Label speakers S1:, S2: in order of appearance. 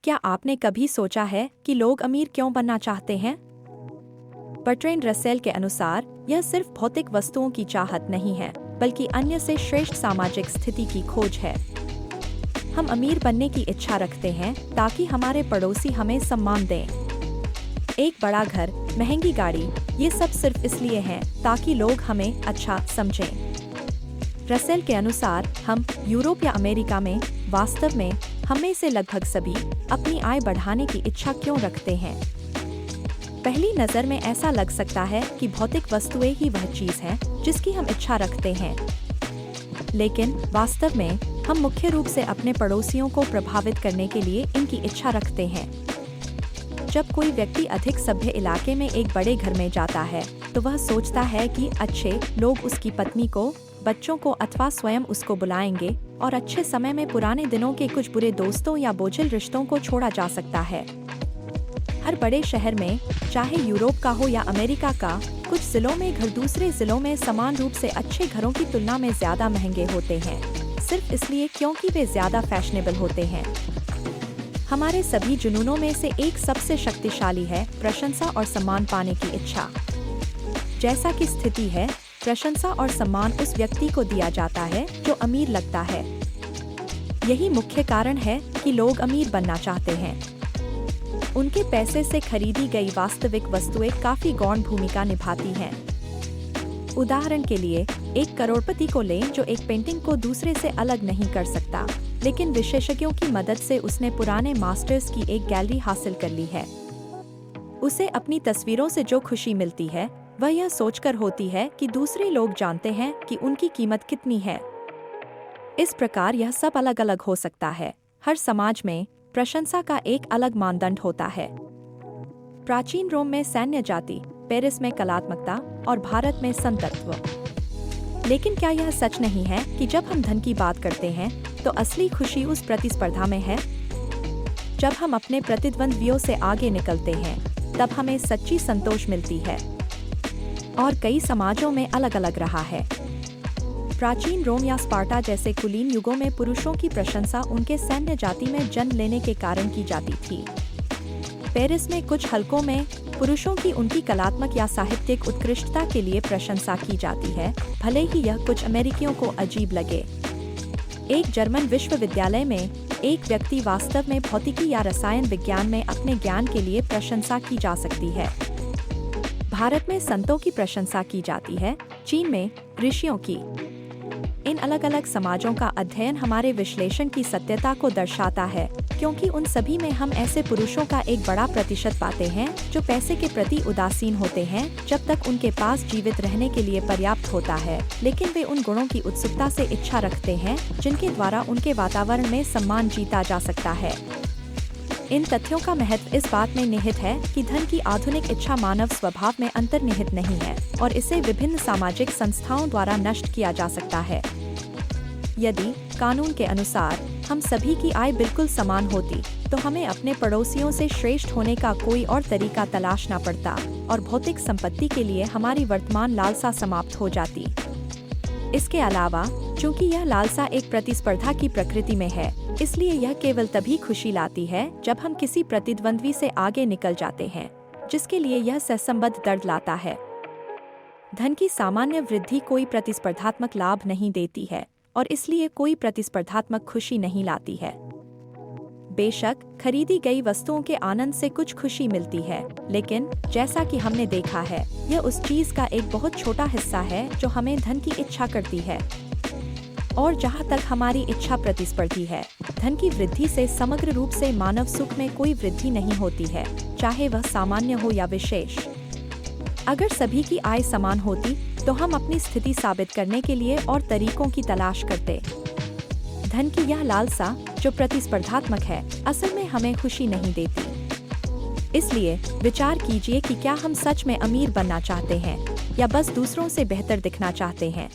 S1: क्या आपने कभी सोचा है कि लोग अमीर क्यों बनना चाहते हैं? बर्ट्रैंड रसेल के अनुसार यह सिर्फ भौतिक वस्तुओं की चाहत नहीं है, बल्कि अन्य से श्रेष्ठ सामाजिक स्थिति की खोज है। हम अमीर बनने की इच्छा रखते हैं ताकि हमारे पड़ोसी हमें सम्मान दें। एक बड़ा घर, महंगी गाड़ी, ये सब सिर्फ इसलिए हैं ताकि लोग हमें अच्छा समझें। रसेल के अनुसार हम यूरोप या अमेरिका में वास्तव में हम में से लगभग सभी अपनी आय बढ़ाने की इच्छा क्यों रखते हैं? पहली नज़र में ऐसा लग सकता है कि भौतिक वस्तुएं ही वह चीज़ है जिसकी हम इच्छा रखते हैं, लेकिन वास्तव में हम मुख्य रूप से अपने पड़ोसियों को प्रभावित करने के लिए इनकी इच्छा रखते हैं। जब कोई व्यक्ति अधिक सभ्य इलाके में एक बड़े घर में जाता है, तो वह सोचता है कि अच्छे लोग उसकी पत्नी को, बच्चों को अथवा स्वयं उसको बुलाएंगे और अच्छे समय में पुराने दिनों के कुछ बुरे दोस्तों या बोझिल रिश्तों को छोड़ा जा सकता है। हर बड़े शहर में, चाहे यूरोप का हो या अमेरिका का, कुछ जिलों में घर दूसरे जिलों में समान रूप से अच्छे घरों की तुलना में ज्यादा महंगे होते हैं, सिर्फ इसलिए क्योंकि वे ज्यादा फैशनेबल होते हैं। हमारे सभी जुनूनों में से एक सबसे शक्तिशाली है प्रशंसा और सम्मान पाने की इच्छा। जैसा कि स्थिति है, प्रशंसा और सम्मान उस व्यक्ति को दिया जाता है जो अमीर लगता है। यही मुख्य कारण है कि लोग अमीर बनना चाहते हैं। उनके पैसे से खरीदी गई वास्तविक वस्तुएं काफी गौण भूमिका निभाती हैं। उदाहरण के लिए, एक करोड़पति को लें जो एक पेंटिंग को दूसरे से अलग नहीं कर सकता, लेकिन विशेषज्ञों की मदद से उसने पुराने मास्टर्स की एक गैलरी हासिल कर ली है। उसे अपनी तस्वीरों से जो खुशी मिलती है वह यह सोचकर होती है कि दूसरे लोग जानते हैं कि उनकी कीमत कितनी है। इस प्रकार यह सब अलग अलग हो सकता है। हर समाज में प्रशंसा का एक अलग मानदंड होता है। प्राचीन रोम में सैन्य जाति, पेरिस में कलात्मकता और भारत में संतत्व। लेकिन क्या यह सच नहीं है कि जब हम धन की बात करते हैं तो असली खुशी उस प्रतिस्पर्धा में है? जब हम अपने प्रतिद्वंद्वियों से आगे निकलते हैं, तब हमें सच्ची संतोष मिलती है। और कई समाजों में अलग अलग रहा है। प्राचीन रोम या स्पार्टा जैसे कुलीन युगों में पुरुषों की प्रशंसा उनके सैन्य जाति में जन्म लेने के कारण की जाती थी। पेरिस में कुछ हलकों में पुरुषों की उनकी कलात्मक या साहित्यिक उत्कृष्टता के लिए प्रशंसा की जाती है, भले ही यह कुछ अमेरिकियों को अजीब लगे। एक जर्मन विश्वविद्यालय में एक व्यक्ति वास्तव में भौतिकी या रसायन विज्ञान में अपने ज्ञान के लिए प्रशंसा की जा सकती है। भारत में संतों की प्रशंसा की जाती है, चीन में ऋषियों की। इन अलग अलग समाजों का अध्ययन हमारे विश्लेषण की सत्यता को दर्शाता है, क्योंकि उन सभी में हम ऐसे पुरुषों का एक बड़ा प्रतिशत पाते हैं जो पैसे के प्रति उदासीन होते हैं जब तक उनके पास जीवित रहने के लिए पर्याप्त होता है, लेकिन वे उन गुणों की उत्सुकता से इच्छा रखते हैं जिनके द्वारा उनके वातावरण में सम्मान जीता जा सकता है। इन तथ्यों का महत्व इस बात में निहित है कि धन की आधुनिक इच्छा मानव स्वभाव में अंतर्निहित नहीं है और इसे विभिन्न सामाजिक संस्थाओं द्वारा नष्ट किया जा सकता है। यदि कानून के अनुसार हम सभी की आय बिल्कुल समान होती, तो हमें अपने पड़ोसियों से श्रेष्ठ होने का कोई और तरीका तलाशना पड़ता और भौतिक संपत्ति के लिए हमारी वर्तमान लालसा समाप्त हो जाती। इसके अलावा, चूंकि यह लालसा एक प्रतिस्पर्धा की प्रकृति में है, इसलिए यह केवल तभी खुशी लाती है जब हम किसी प्रतिद्वंद्वी से आगे निकल जाते हैं, जिसके लिए यह सहसंबद्ध दर्द लाता है। धन की सामान्य वृद्धि कोई प्रतिस्पर्धात्मक लाभ नहीं देती है और इसलिए कोई प्रतिस्पर्धात्मक खुशी नहीं लाती है। बेशक खरीदी गई वस्तुओं के आनंद से कुछ खुशी मिलती है, लेकिन जैसा कि हमने देखा है, यह उस चीज का एक बहुत छोटा हिस्सा है जो हमें धन की इच्छा करती है। और जहाँ तक हमारी इच्छा प्रतिस्पर्धी है, धन की वृद्धि से समग्र रूप से मानव सुख में कोई वृद्धि नहीं होती है, चाहे वह सामान्य हो या विशेष। अगर सभी की आय समान होती, तो हम अपनी स्थिति साबित करने के लिए और तरीकों की तलाश करते। धन की यह लालसा, जो प्रतिस्पर्धात्मक है, असल में हमें खुशी नहीं देती। इसलिए विचार कीजिए कि क्या हम सच में अमीर बनना चाहते हैं या बस दूसरों से बेहतर दिखना चाहते हैं।